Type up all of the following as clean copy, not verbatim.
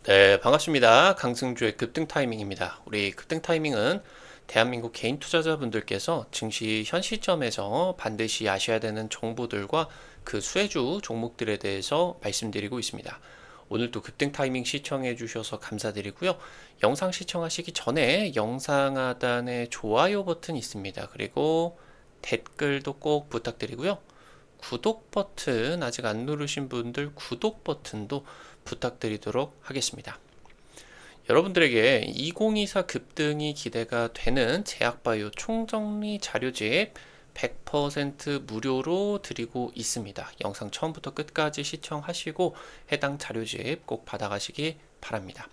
네, 반갑습니다. 강승주의 급등 타이밍입니다. 우리 급등 타이밍은 대한민국 개인 투자자분들께서 증시 현 시점에서 반드시 아셔야 되는 정보들과 그 수혜주 종목들에 대해서 말씀드리고 있습니다. 오늘도 급등 타이밍 시청해 주셔서 감사드리고요. 영상 시청하시기 전에 영상 하단에 좋아요 버튼 있습니다. 그리고 댓글도 꼭 부탁드리고요. 구독 버튼 아직 안 누르신 분들 구독 버튼도 부탁드리도록 하겠습니다. 여러분들에게 2024 급등이 기대가 되는 제약바이오 총정리 자료집 100% 무료로 드리고 있습니다. 영상 처음부터 끝까지 시청하시고 해당 자료집 꼭 받아가시기 바랍니다.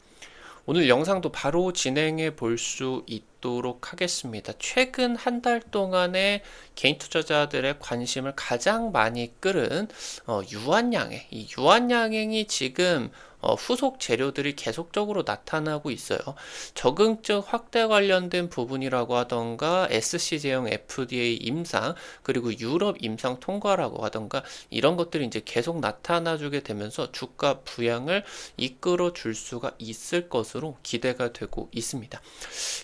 오늘 영상도 바로 진행해 볼 수 있도록 하겠습니다. 최근 한 달 동안에 개인 투자자들의 관심을 가장 많이 끌은 유한양행, 이 유한양행이 지금 후속 재료들이 계속적으로 나타나고 있어요. 적응증 확대 관련된 부분이라고 하던가 SC 제형 FDA 임상 그리고 유럽 임상 통과라고 하던가 이런 것들이 이제 계속 나타나주게 되면서 주가 부양을 이끌어 줄 수가 있을 것으로 기대가 되고 있습니다.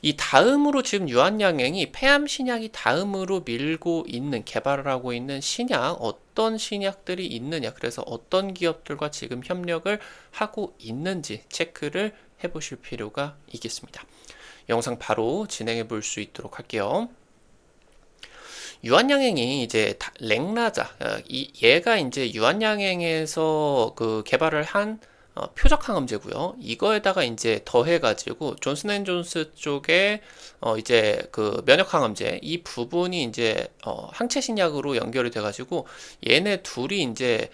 이 다음으로 지금 유한양행이 폐암 신약이 다음으로 밀고 있는 개발을 하고 있는 신약 어떤 신약들이 있느냐, 그래서 어떤 기업들과 지금 협력을 하고 있는지 체크를 해보실 필요가 있겠습니다. 영상 바로 진행해 볼 수 있도록 할게요. 유한양행이 이제 렉나자, 얘가 이제 유한양행에서 그 개발을 한 표적 항암제고요. 이거에다가 이제 더해가지고 존슨앤존스 쪽에 이제 그 면역 항암제 이 부분이 이제 항체 신약으로 연결이 돼가지고 얘네 둘이 이제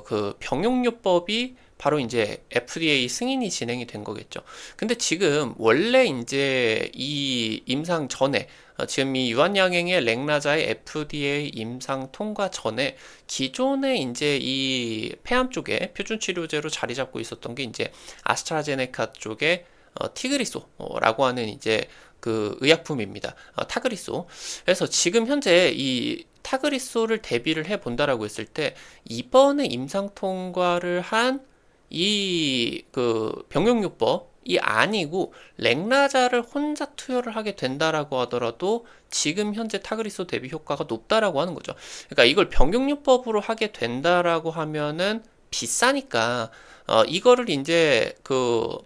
그 병용요법이 바로 이제 FDA 승인이 진행이 된 거겠죠. 근데 지금 원래 이제 이 임상 전에 지금 이 유한양행의 렉나자의 FDA 임상 통과 전에 기존에 이제 이 폐암 쪽에 표준 치료제로 자리 잡고 있었던 게 이제 아스트라제네카 쪽에 티그리소라고 하는 이제 그 의약품입니다. 타그리소. 그래서 지금 현재 이 타그리소를 대비를 해 본다라고 했을 때 이번에 임상 통과를 한 이 그 병용요법이 아니고 렉나자를 혼자 투여를 하게 된다라고 하더라도 지금 현재 타그리소 대비 효과가 높다라고 하는 거죠. 그러니까 이걸 병용요법으로 하게 된다라고 하면은 비싸니까 이거를 이제 그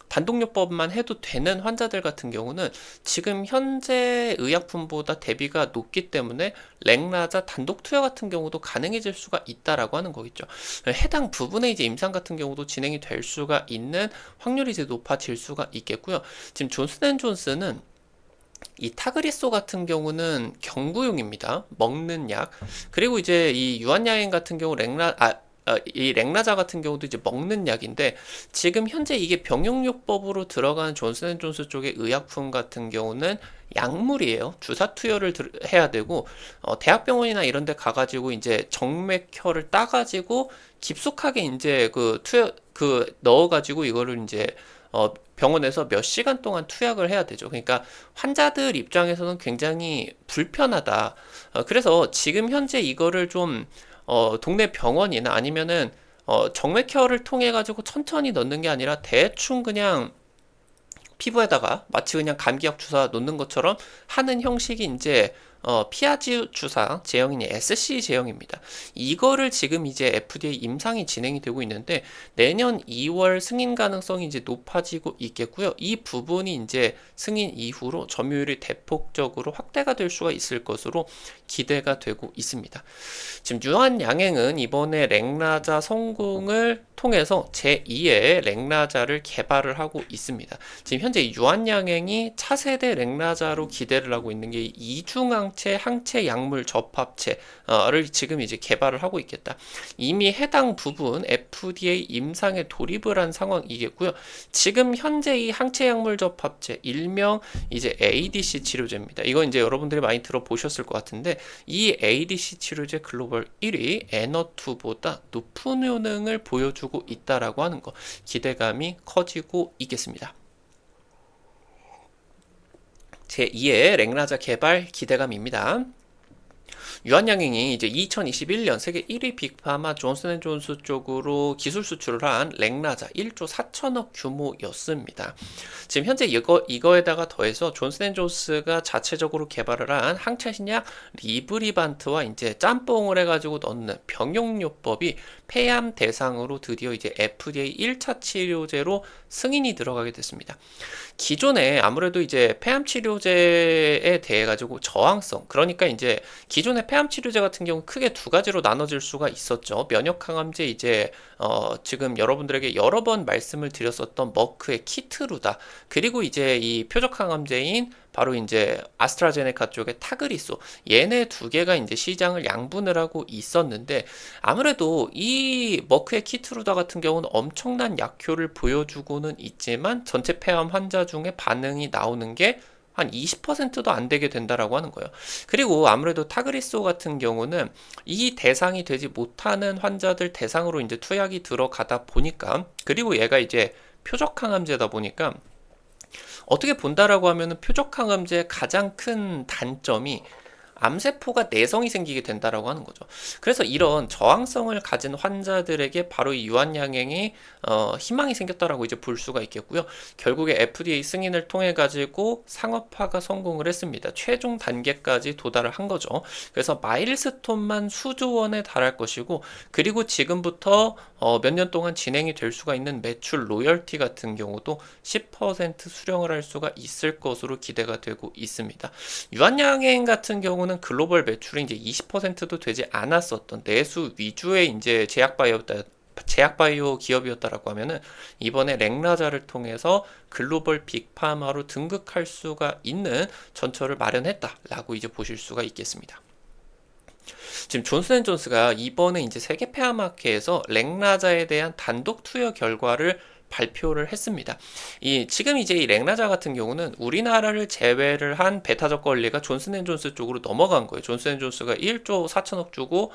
단독요법만 해도 되는 환자들 같은 경우는 지금 현재 의약품보다 대비가 높기 때문에 렉나자 단독 투여 같은 경우도 가능해질 수가 있다라고 하는 거겠죠. 해당 부분에 이제 임상 같은 경우도 진행이 될 수가 있는 확률이 이제 높아질 수가 있겠고요. 지금 존슨앤존스는 이 타그리소 같은 경우는 경구용입니다. 먹는 약. 그리고 이제 이 유한양행 같은 경우 이 렉나자 같은 경우도 이제 먹는 약인데 지금 현재 이게 병용요법으로 들어간 존슨앤존스 쪽의 의약품 같은 경우는 약물이에요. 주사 투여를 해야 되고 대학병원이나 이런 데 가가지고 이제 정맥혈을 따가지고 깊숙하게 이제 그 투여 그 넣어가지고 이거를 이제 병원에서 몇 시간 동안 투약을 해야 되죠. 그러니까 환자들 입장에서는 굉장히 불편하다. 그래서 지금 현재 이거를 좀 동네 병원이나 아니면은 정맥혈을 통해 가지고 천천히 넣는 게 아니라 대충 그냥 피부에다가 마치 그냥 감기약 주사 놓는 것처럼 하는 형식이 이제 피아지 주사 제형인 SC 제형입니다. 이거를 지금 이제 FDA 임상이 진행이 되고 있는데 내년 2월 승인 가능성이 이제 높아지고 있겠고요. 이 부분이 이제 승인 이후로 점유율이 대폭적으로 확대가 될 수가 있을 것으로 기대가 되고 있습니다. 지금 유한양행은 이번에 렉나자 성공을 통해서 제2의 렉나자를 개발을 하고 있습니다. 지금 현재 유한양행이 차세대 렉나자로 기대를 하고 있는 게 이중항체 항체 약물 접합체를 지금 이제 개발을 하고 있겠다. 이미 해당 부분 FDA 임상에 돌입을 한 상황이겠고요. 지금 현재 이 항체 약물 접합체 일명 이제 ADC 치료제입니다. 이거 이제 여러분들이 많이 들어보셨을 것 같은데 이 ADC 치료제 글로벌 1위 에너2보다 높은 효능을 보여주고 있다라고 하는 거 기대감이 커지고 있겠습니다. 제2의 렉나자 개발 기대감입니다. 유한양행이 이제 2021년 세계 1위 빅파마 존슨앤존스 쪽으로 기술 수출을 한 렉나자 1조 4천억 규모였습니다. 지금 현재 이거에다가 더해서 존슨앤존스가 자체적으로 개발을 한 항체 신약 리브리반트와 이제 짬뽕을 해가지고 넣는 병용요법이 폐암 대상으로 드디어 이제 FDA 1차 치료제로 승인이 들어가게 됐습니다. 기존에 아무래도 이제 폐암 치료제에 대해 가지고 저항성, 그러니까 이제 기존의 폐암 치료제 같은 경우 크게 두 가지로 나눠질 수가 있었죠. 면역 항암제 이제 지금 여러분들에게 여러 번 말씀을 드렸었던 머크의 키트루다. 그리고 이제 이 표적 항암제인 바로 이제 아스트라제네카 쪽의 타그리소, 얘네 두 개가 이제 시장을 양분을 하고 있었는데, 아무래도 이 머크의 키트루다 같은 경우는 엄청난 약효를 보여주고는 있지만 전체 폐암 환자 중에 반응이 나오는 게 한 20%도 안 되게 된다라고 하는 거예요. 그리고 아무래도 타그리소 같은 경우는 이 대상이 되지 못하는 환자들 대상으로 이제 투약이 들어가다 보니까, 그리고 얘가 이제 표적 항암제다 보니까 어떻게 본다라고 하면은 표적 항암제의 가장 큰 단점이 암세포가 내성이 생기게 된다라고 하는 거죠. 그래서 이런 저항성을 가진 환자들에게 바로 이 유한양행이 희망이 생겼다라고 이제 볼 수가 있겠고요. 결국에 FDA 승인을 통해 가지고 상업화가 성공을 했습니다. 최종 단계까지 도달을 한 거죠. 그래서 마일스톤만 수조 원에 달할 것이고, 그리고 지금부터 몇 년 동안 진행이 될 수가 있는 매출 로열티 같은 경우도 10% 수령을 할 수가 있을 것으로 기대가 되고 있습니다. 유한양행 같은 경우는 글로벌 매출이 이제 20%도 되지 않았었던 내수 위주의 이제 제약바이오 기업이었다라고 하면은, 이번에 렉나자를 통해서 글로벌 빅파마로 등극할 수가 있는 전철을 마련했다라고 이제 보실 수가 있겠습니다. 지금 존슨앤존스가 이번에 이제 세계 폐암학회에서 렉나자에 대한 단독 투여 결과를 발표를 했습니다. 지금 이제 이 렉나자 같은 경우는 우리나라를 제외를 한 배타적 권리가 존슨앤존스 쪽으로 넘어간 거예요. 존슨앤존스가 1조 4천억 주고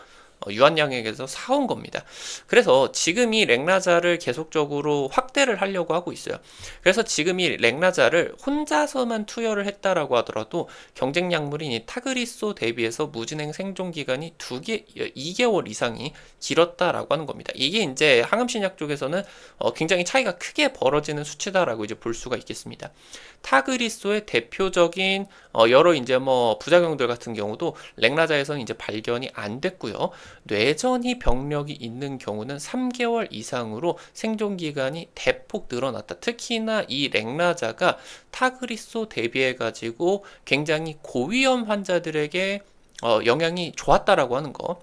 유한양행에서 사온 겁니다. 그래서 지금 이 렉나자를 계속적으로 확대를 하려고 하고 있어요. 그래서 지금 이 렉나자를 혼자서만 투여를 했다라고 하더라도 경쟁 약물인 이 타그리소 대비해서 무진행 생존 기간이 2개월 이상이 길었다라고 하는 겁니다. 이게 이제 항암신약 쪽에서는 굉장히 차이가 크게 벌어지는 수치다라고 이제 볼 수가 있겠습니다. 타그리소의 대표적인 여러 이제 뭐 부작용들 같은 경우도 렉나자에서는 이제 발견이 안 됐고요. 뇌전이 병력이 있는 경우는 3개월 이상으로 생존 기간이 대폭 늘어났다. 특히나 이 렉나자가 타그리소 대비해 가지고 굉장히 고위험 환자들에게 영향이 좋았다라고 하는 거.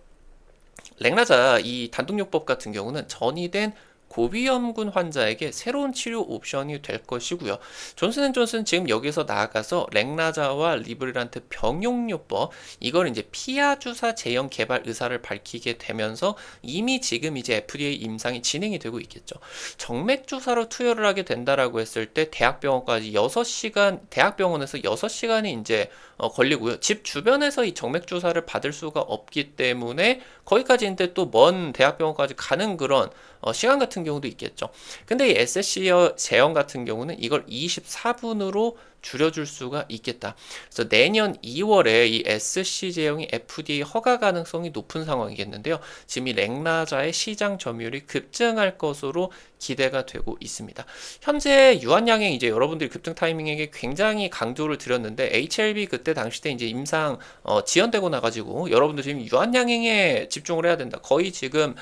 렉나자 이 단독요법 같은 경우는 전이된 고위험군 환자에게 새로운 치료 옵션이 될 것이고요. 존슨앤존슨 지금 여기서 나아가서 렉나자와 리브리란트 병용요법, 이걸 이제 피하 주사 제형 개발 의사를 밝히게 되면서 이미 지금 이제 FDA 임상이 진행이 되고 있겠죠. 정맥 주사로 투여를 하게 된다라고 했을 때 대학병원까지 6시간, 대학병원에서 6시간이 이제 걸리고요. 집 주변에서 이 정맥 주사를 받을 수가 없기 때문에 거기까지 이제 또 먼 대학병원까지 가는 그런 시간 같은 경우도 있겠죠. 근데 이 SC 제형 같은 경우는 이걸 24분으로 줄여줄 수가 있겠다. 그래서 내년 2월에 이 SC 제형이 FDA 허가 가능성이 높은 상황이겠는데요. 지금 이 렉나자의 시장 점유율이 급증할 것으로 기대가 되고 있습니다. 현재 유한양행 이제 여러분들이 급등 타이밍에게 굉장히 강조를 드렸는데, HLB 그때 당시 때 이제 임상 지연되고 나가지고 여러분들 지금 유한양행에 집중을 해야 된다. 거의 지금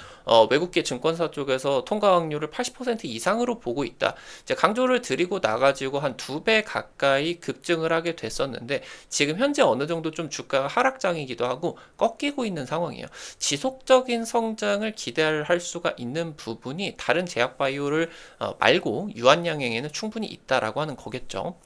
외국계 증권사 쪽에서 통과 확률을 80% 이상으로 보고 있다. 이제 강조를 드리고 나가지고 한 2배 가까이 급증을 하게 됐었는데, 지금 현재 어느 정도 좀 주가가 하락장이기도 하고 꺾이고 있는 상황이에요. 지속적인 성장을 기대할 수가 있는 부분이 다른 제약바이오를 말고 유한양행에는 충분히 있다라고 하는 거겠죠.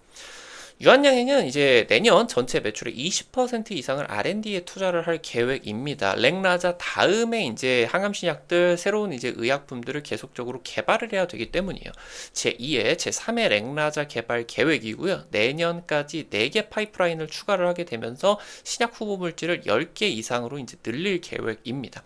유한양행은 이제 내년 전체 매출의 20% 이상을 R&D에 투자를 할 계획입니다. 렉나자 다음에 이제 항암신약들, 새로운 이제 의약품들을 계속적으로 개발을 해야 되기 때문이에요. 제2의, 제3의 렉나자 개발 계획이고요. 내년까지 4개 파이프라인을 추가를 하게 되면서 신약 후보 물질을 10개 이상으로 이제 늘릴 계획입니다.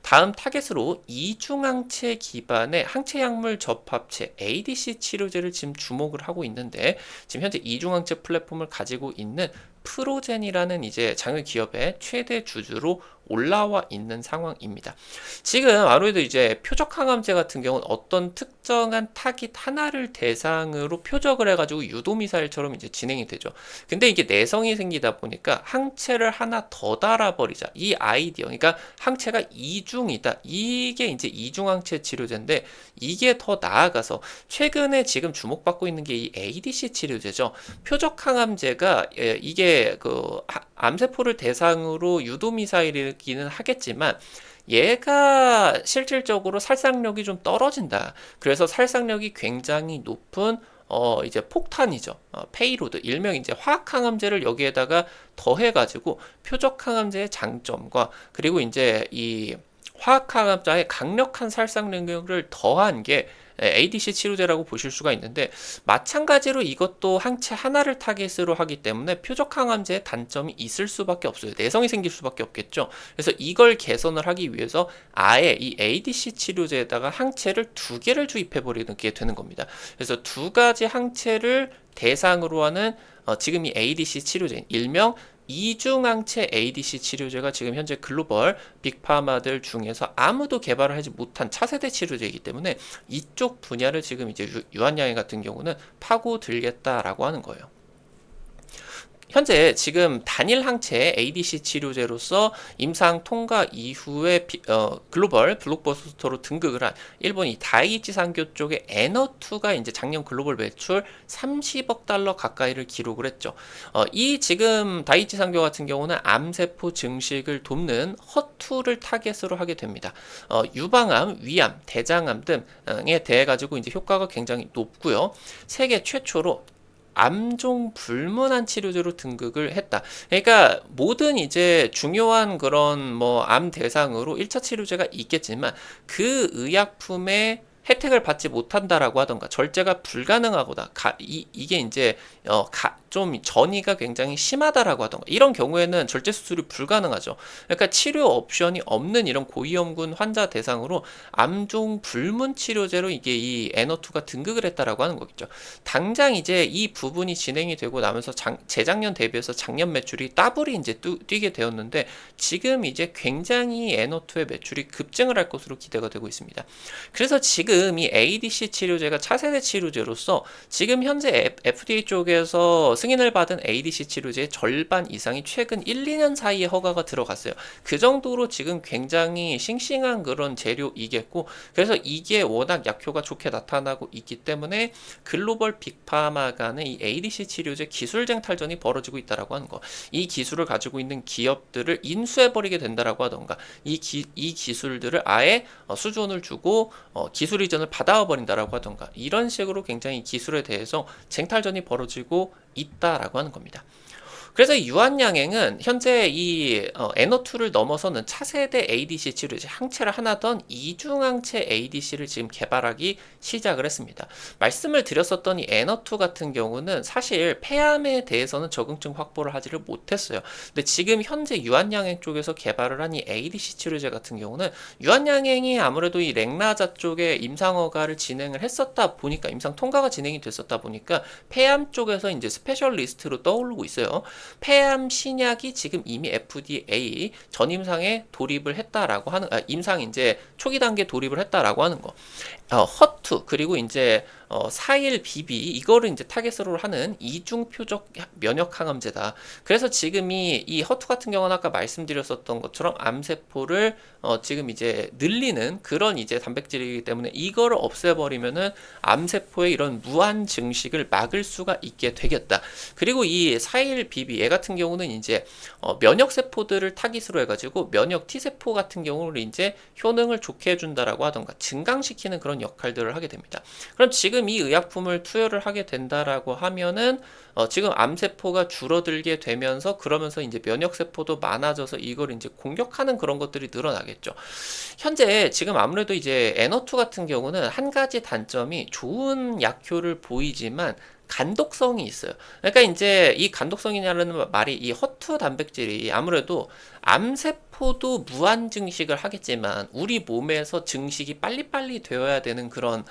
다음 타겟으로 이중항체 기반의 항체약물 접합체 ADC 치료제를 지금 주목을 하고 있는데, 지금 현재 이중항체 플랫폼을 가지고 있는 프로젠이라는 이제 장외 기업의 최대 주주로 올라와 있는 상황입니다. 지금 아무래도 이제 표적 항암제 같은 경우는 어떤 특정한 타깃 하나를 대상으로 표적을 해가지고 유도 미사일처럼 이제 진행이 되죠. 근데 이게 내성이 생기다 보니까 항체를 하나 더 달아버리자, 이 아이디어, 그러니까 항체가 이중이다, 이게 이제 이중항체 치료제인데, 이게 더 나아가서 최근에 지금 주목받고 있는 게 이 ADC 치료제죠. 표적 항암제가 이게 그 암세포를 대상으로 유도 미사일이기는 하겠지만, 얘가 실질적으로 살상력이 좀 떨어진다. 그래서 살상력이 굉장히 높은 이제 폭탄이죠. 페이로드, 일명 이제 화학항암제를 여기에다가 더해가지고 표적항암제의 장점과, 그리고 이제 이 화학항암제의 강력한 살상능력을 더한 게 ADC 치료제라고 보실 수가 있는데, 마찬가지로 이것도 항체 하나를 타겟으로 하기 때문에 표적항암제의 단점이 있을 수밖에 없어요. 내성이 생길 수밖에 없겠죠. 그래서 이걸 개선을 하기 위해서 아예 이 ADC 치료제에다가 항체를 두 개를 주입해 버리는 게 되는 겁니다. 그래서 두 가지 항체를 대상으로 하는 지금 이 ADC 치료제, 일명 이중항체 ADC 치료제가 지금 현재 글로벌 빅파마들 중에서 아무도 개발을 하지 못한 차세대 치료제이기 때문에 이쪽 분야를 지금 이제 유한양행 같은 경우는 파고들겠다라고 하는 거예요. 현재 지금 단일 항체 ADC 치료제로서 임상 통과 이후에 글로벌 블록버스터로 등극을 한 일본 이 다이이치 상교 쪽의 에너투가 이제 작년 글로벌 매출 30억 달러 가까이를 기록을 했죠. 이 지금 다이이치 상교 같은 경우는 암세포 증식을 돕는 허투를 타겟으로 하게 됩니다. 유방암, 위암, 대장암 등에 대해 가지고 이제 효과가 굉장히 높고요. 세계 최초로 암종 불문한 치료제로 등극을 했다. 그러니까 모든 이제 중요한 그런 뭐 암 대상으로 1차 치료제가 있겠지만 그 의약품의 혜택을 받지 못한다라고 하던가 절제가 불가능하거나 이게 이제 좀 전이가 굉장히 심하다라고 하던가 이런 경우에는 절제 수술이 불가능하죠. 그러니까 치료 옵션이 없는 이런 고위험군 환자 대상으로 암종 불문 치료제로 이게 이 에너투가 등극을 했다라고 하는 거겠죠. 당장 이제 이 부분이 진행이 되고 나면서 재작년 대비해서 작년 매출이 더블이 이제 뛰게 되었는데, 지금 이제 굉장히 에너투의 매출이 급증을 할 것으로 기대가 되고 있습니다. 그래서 지금 이 ADC 치료제가 차세대 치료제로서 지금 현재 FDA 쪽에서 승인을 받은 ADC 치료제의 절반 이상이 최근 1, 2년 사이에 허가가 들어갔어요. 그 정도로 지금 굉장히 싱싱한 그런 재료이겠고, 그래서 이게 워낙 약효가 좋게 나타나고 있기 때문에 글로벌 빅파마 간의 이 ADC 치료제 기술쟁 탈전이 벌어지고 있다라고 하는 거. 이 기술을 가지고 있는 기업들을 인수해버리게 된다라고 하던가, 이 기술들을 아예 수준을 주고 기술 이전을 받아와 버린다라고 하던가, 이런 식으로 굉장히 기술에 대해서 쟁탈전이 벌어지고 있다라고 하는 겁니다. 그래서 유한양행은 현재 이 에너투를 넘어서는 차세대 ADC 치료제 항체를 하나 던 이중항체 ADC를 지금 개발하기 시작을 했습니다. 말씀을 드렸었던 이 에너투 같은 경우는 사실 폐암에 대해서는 적응증 확보를 하지를 못했어요. 근데 지금 현재 유한양행 쪽에서 개발을 한 이 ADC 치료제 같은 경우는 유한양행이 아무래도 이 렉나자 쪽에 임상허가를 진행을 했었다 보니까, 임상 통과가 진행이 됐었다 보니까 폐암 쪽에서 이제 스페셜리스트로 떠오르고 있어요. 폐암 신약이 지금 이미 FDA 전임상에 돌입을 했다라고 하는, 임상 이제 초기 단계 돌입을 했다라고 하는 거. 허투, 그리고 이제 4일 BB, 이거를 이제 타겟으로 하는 이중 표적 면역 항암제다. 그래서 지금 이 허투 같은 경우는 아까 말씀드렸었던 것처럼 암세포를 지금 이제 늘리는 그런 이제 단백질이기 때문에 이거를 없애버리면은 암세포의 이런 무한 증식을 막을 수가 있게 되겠다. 그리고 이 4일 BB 얘 같은 경우는 이제 면역 세포들을 타깃으로 해가지고 면역 T세포 같은 경우를 이제 효능을 좋게 해준다라고 하던가 증강시키는 그런 역할들을 하게 됩니다. 그럼 지금 이 의약품을 투여를 하게 된다라고 하면은 지금 암세포가 줄어들게 되면서, 그러면서 이제 면역세포도 많아져서 이걸 이제 공격하는 그런 것들이 늘어나겠죠. 현재 지금 아무래도 이제 에너투 같은 경우는 한 가지 단점이 좋은 약효를 보이지만 간독성이 있어요. 그러니까 이제 이 간독성이냐는 말이 이 허투 단백질이 아무래도 암세포도 무한 증식을 하겠지만 우리 몸에서 증식이 빨리빨리 되어야 되는 그런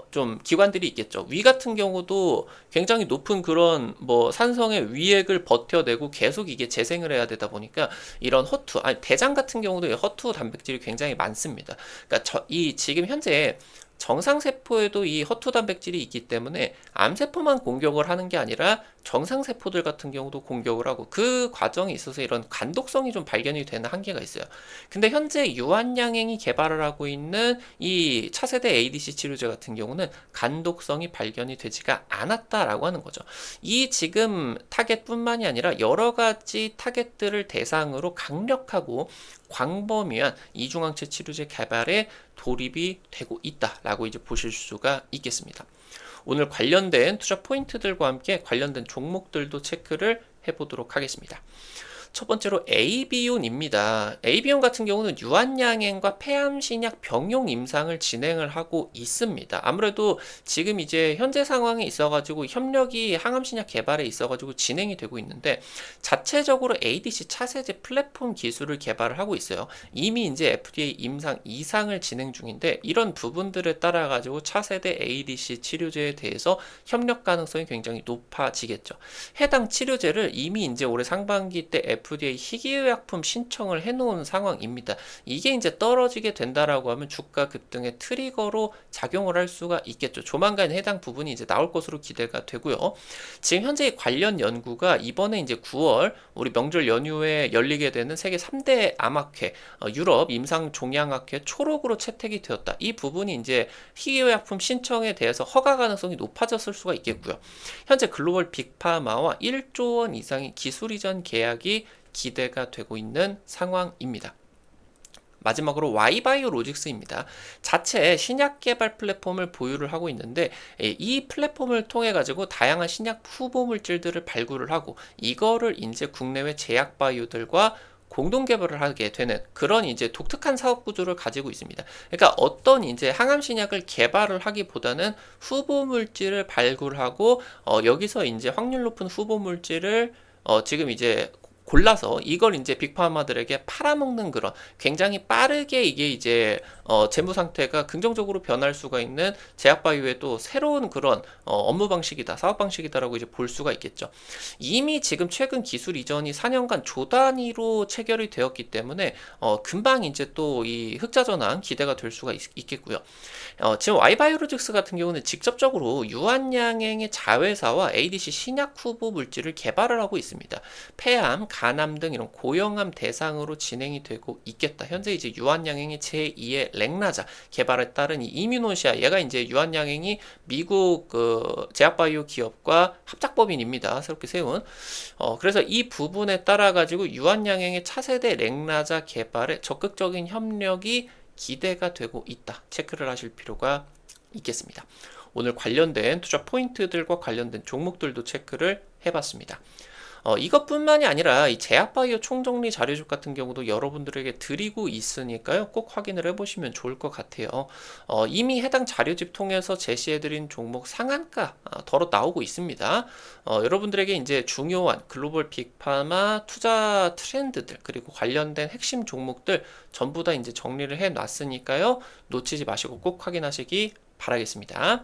좀 기관들이 있겠죠. 위 같은 경우도 굉장히 높은 그런 뭐 산성의 위액을 버텨내고 계속 이게 재생을 해야 되다 보니까 이런 허투, 아니 대장 같은 경우도 허투 단백질이 굉장히 많습니다. 그러니까 이 지금 현재 정상세포에도 이 허투 단백질이 있기 때문에 암세포만 공격을 하는 게 아니라 정상세포들 같은 경우도 공격을 하고 그 과정에 있어서 이런 간독성이 좀 발견이 되는 한계가 있어요. 근데 현재 유한양행이 개발을 하고 있는 이 차세대 ADC 치료제 같은 경우는 간독성이 발견이 되지가 않았다라고 하는 거죠. 이 지금 타겟뿐만이 아니라 여러 가지 타겟들을 대상으로 강력하고 광범위한 이중항체 치료제 개발에 돌입이 되고 있다라고 이제 보실 수가 있겠습니다. 오늘 관련된 투자 포인트들과 함께 관련된 종목들도 체크를 해보도록 하겠습니다. 첫 번째로 AB온입니다. AB온 같은 경우는 유한양행과 폐암신약 병용 임상을 진행을 하고 있습니다. 아무래도 지금 이제 현재 상황에 있어가지고 협력이 항암신약 개발에 있어가지고 진행이 되고 있는데 자체적으로 ADC 차세대 플랫폼 기술을 개발을 하고 있어요. 이미 이제 FDA 임상 2상을 진행 중인데 이런 부분들에 따라 가지고 차세대 ADC 치료제에 대해서 협력 가능성이 굉장히 높아지겠죠. 해당 치료제를 이미 이제 올해 상반기 때 FDA 희귀의약품 신청을 해놓은 상황입니다. 이게 이제 떨어지게 된다라고 하면 주가 급등의 트리거로 작용을 할 수가 있겠죠. 조만간 해당 부분이 이제 나올 것으로 기대가 되고요. 지금 현재 관련 연구가 이번에 이제 9월 우리 명절 연휴에 열리게 되는 세계 3대 암학회, 유럽 임상 종양학회 초록으로 채택이 되었다. 이 부분이 이제 희귀의약품 신청에 대해서 허가 가능성이 높아졌을 수가 있겠고요. 현재 글로벌 빅파마와 1조 원 이상의 기술 이전 계약이 기대가 되고 있는 상황입니다. 마지막으로 Y바이오로직스입니다. 자체 신약 개발 플랫폼을 보유를 하고 있는데 이 플랫폼을 통해 가지고 다양한 신약 후보 물질들을 발굴을 하고 이거를 이제 국내외 제약 바이오들과 공동 개발을 하게 되는 그런 이제 독특한 사업 구조를 가지고 있습니다. 그러니까 어떤 이제 항암 신약을 개발을 하기보다는 후보 물질을 발굴하고 여기서 이제 확률 높은 후보 물질을 지금 이제 골라서 이걸 이제 빅파마들에게 팔아먹는 그런 굉장히 빠르게 이게 이제 재무 상태가 긍정적으로 변할 수가 있는 제약바이오의 또 새로운 그런 업무 방식이다, 사업 방식이다라고 이제 볼 수가 있겠죠. 이미 지금 최근 기술 이전이 4년간 조 단위로 체결이 되었기 때문에 금방 이제 또 이 흑자 전환 기대가 될 수가 있겠고요. 지금 Y바이오로직스 같은 경우는 직접적으로 유한양행의 자회사와 ADC 신약 후보 물질을 개발을 하고 있습니다. 폐암, 간암 등 이런 고형암 대상으로 진행이 되고 있겠다. 현재 이제 유한양행의 제2의 렉나자 개발에 따른 이 이뮤노시아, 얘가 이제 유한양행이 미국 그 제약바이오 기업과 합작법인입니다. 새롭게 세운. 그래서 이 부분에 따라 가지고 유한양행의 차세대 렉나자 개발에 적극적인 협력이 기대가 되고 있다. 체크를 하실 필요가 있겠습니다. 오늘 관련된 투자 포인트들과 관련된 종목들도 체크를 해봤습니다. 이것뿐만이 아니라 이 제약바이오 총정리 자료집 같은 경우도 여러분들에게 드리고 있으니까요. 꼭 확인을 해보시면 좋을 것 같아요. 이미 해당 자료집 통해서 제시해드린 종목 상한가 덜어 나오고 있습니다. 여러분들에게 이제 중요한 글로벌 빅파마 투자 트렌드들 그리고 관련된 핵심 종목들 전부 다 이제 정리를 해놨으니까요. 놓치지 마시고 꼭 확인하시기 바라겠습니다.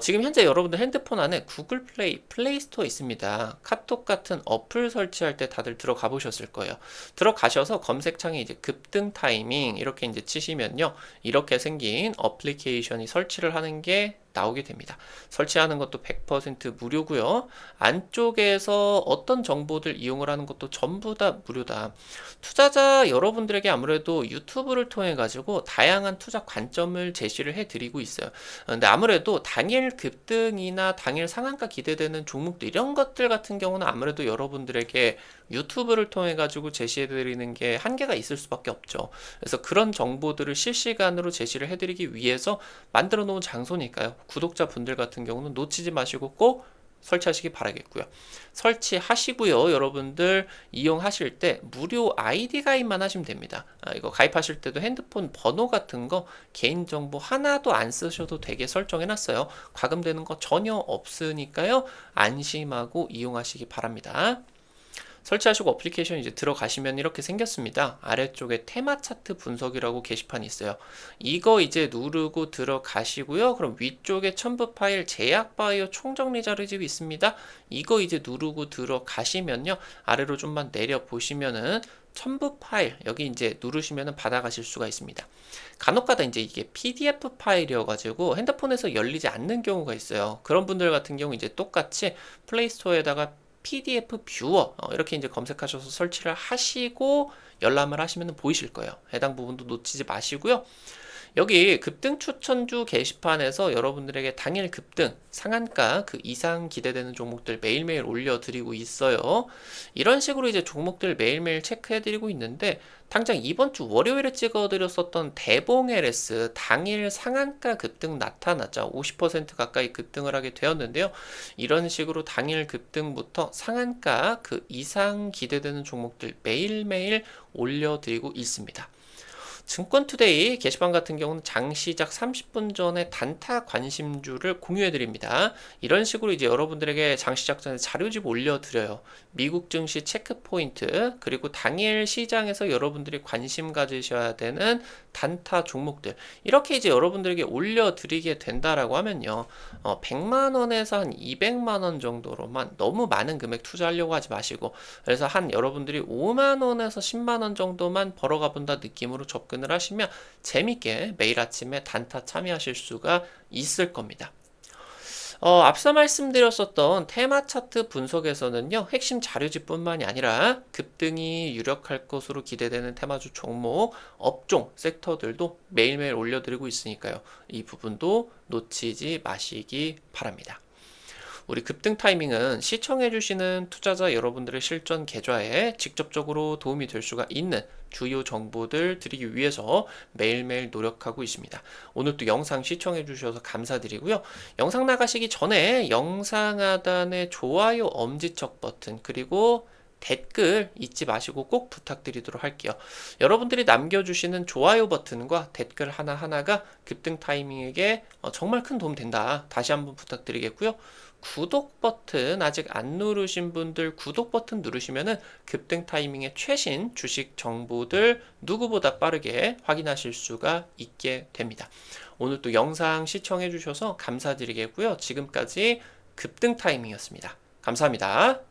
지금 현재 여러분들 핸드폰 안에 구글 플레이, 플레이스토어 있습니다. 카톡 같은 어플 설치할 때 다들 들어가 보셨을 거예요. 들어가셔서 검색창에 이제 급등 타이밍 이렇게 이제 치시면요. 이렇게 생긴 어플리케이션이 설치를 하는 게 나오게 됩니다. 설치하는 것도 100% 무료고요. 안쪽에서 어떤 정보들 이용을 하는 것도 전부 다 무료다. 투자자 여러분들에게 아무래도 유튜브를 통해 가지고 다양한 투자 관점을 제시를 해드리고 있어요. 근데 아무래도 당일 급등이나 당일 상한가 기대되는 종목들 이런 것들 같은 경우는 아무래도 여러분들에게 유튜브를 통해 가지고 제시해 드리는 게 한계가 있을 수밖에 없죠. 그래서 그런 정보들을 실시간으로 제시를 해드리기 위해서 만들어 놓은 장소니까요. 구독자분들 같은 경우는 놓치지 마시고 꼭 설치하시기 바라겠고요. 설치하시고요. 여러분들 이용하실 때 무료 아이디 가입만 하시면 됩니다. 이거 가입하실 때도 핸드폰 번호 같은 거 개인정보 하나도 안 쓰셔도 되게 설정해 놨어요. 과금되는 거 전혀 없으니까요. 안심하고 이용하시기 바랍니다. 설치하시고 어플리케이션 이제 들어가시면 이렇게 생겼습니다. 아래쪽에 테마 차트 분석이라고 게시판이 있어요. 이거 이제 누르고 들어가시고요. 그럼 위쪽에 첨부 파일 제약 바이오 총정리 자료집이 있습니다. 이거 이제 누르고 들어가시면요. 아래로 좀만 내려 보시면은 첨부 파일 여기 이제 누르시면은 받아가실 수가 있습니다. 간혹가다 이제 이게 PDF 파일이어가지고 핸드폰에서 열리지 않는 경우가 있어요. 그런 분들 같은 경우 이제 똑같이 플레이스토어에다가 PDF 뷰어 이렇게 이제 검색하셔서 설치를 하시고 열람을 하시면 보이실 거예요. 해당 부분도 놓치지 마시고요. 여기 급등 추천주 게시판에서 여러분들에게 당일 급등, 상한가 그 이상 기대되는 종목들 매일매일 올려드리고 있어요. 이런 식으로 이제 종목들 매일매일 체크해드리고 있는데 당장 이번 주 월요일에 찍어드렸었던 대봉 LS 당일 상한가 급등 나타났죠. 50% 가까이 급등을 하게 되었는데요. 이런 식으로 당일 급등부터 상한가 그 이상 기대되는 종목들 매일매일 올려드리고 있습니다. 증권투데이 게시판 같은 경우는 장 시작 30분 전에 단타 관심주를 공유해 드립니다. 이런 식으로 이제 여러분들에게 장 시작 전에 자료집 올려드려요. 미국 증시 체크 포인트 그리고 당일 시장에서 여러분들이 관심 가지셔야 되는 단타 종목들 이렇게 이제 여러분들에게 올려드리게 된다라고 하면요. 100만 원에서 한 200만 원 정도로만 너무 많은 금액 투자하려고 하지 마시고 그래서 한 여러분들이 5만 원에서 10만 원 정도만 벌어가 본다 느낌으로 접근을 하시면 재밌게 매일 아침에 단타 참여하실 수가 있을 겁니다. 앞서 말씀드렸었던 테마 차트 분석에서는요, 핵심 자료집뿐만이 아니라 급등이 유력할 것으로 기대되는 테마주 종목, 업종, 섹터들도 매일매일 올려드리고 있으니까요. 이 부분도 놓치지 마시기 바랍니다. 우리 급등 타이밍은 시청해주시는 투자자 여러분들의 실전 계좌에 직접적으로 도움이 될 수가 있는 주요 정보들 드리기 위해서 매일매일 노력하고 있습니다. 오늘도 영상 시청해주셔서 감사드리고요. 영상 나가시기 전에 영상 하단에 좋아요 엄지척 버튼 그리고 댓글 잊지 마시고 꼭 부탁드리도록 할게요. 여러분들이 남겨주시는 좋아요 버튼과 댓글 하나하나가 급등 타이밍에게 정말 큰 도움 된다. 다시 한번 부탁드리겠고요. 구독 버튼 아직 안 누르신 분들 구독 버튼 누르시면은 급등 타이밍의 최신 주식 정보들 누구보다 빠르게 확인하실 수가 있게 됩니다. 오늘 또 영상 시청해 주셔서 감사드리겠고요. 지금까지 급등 타이밍이었습니다. 감사합니다.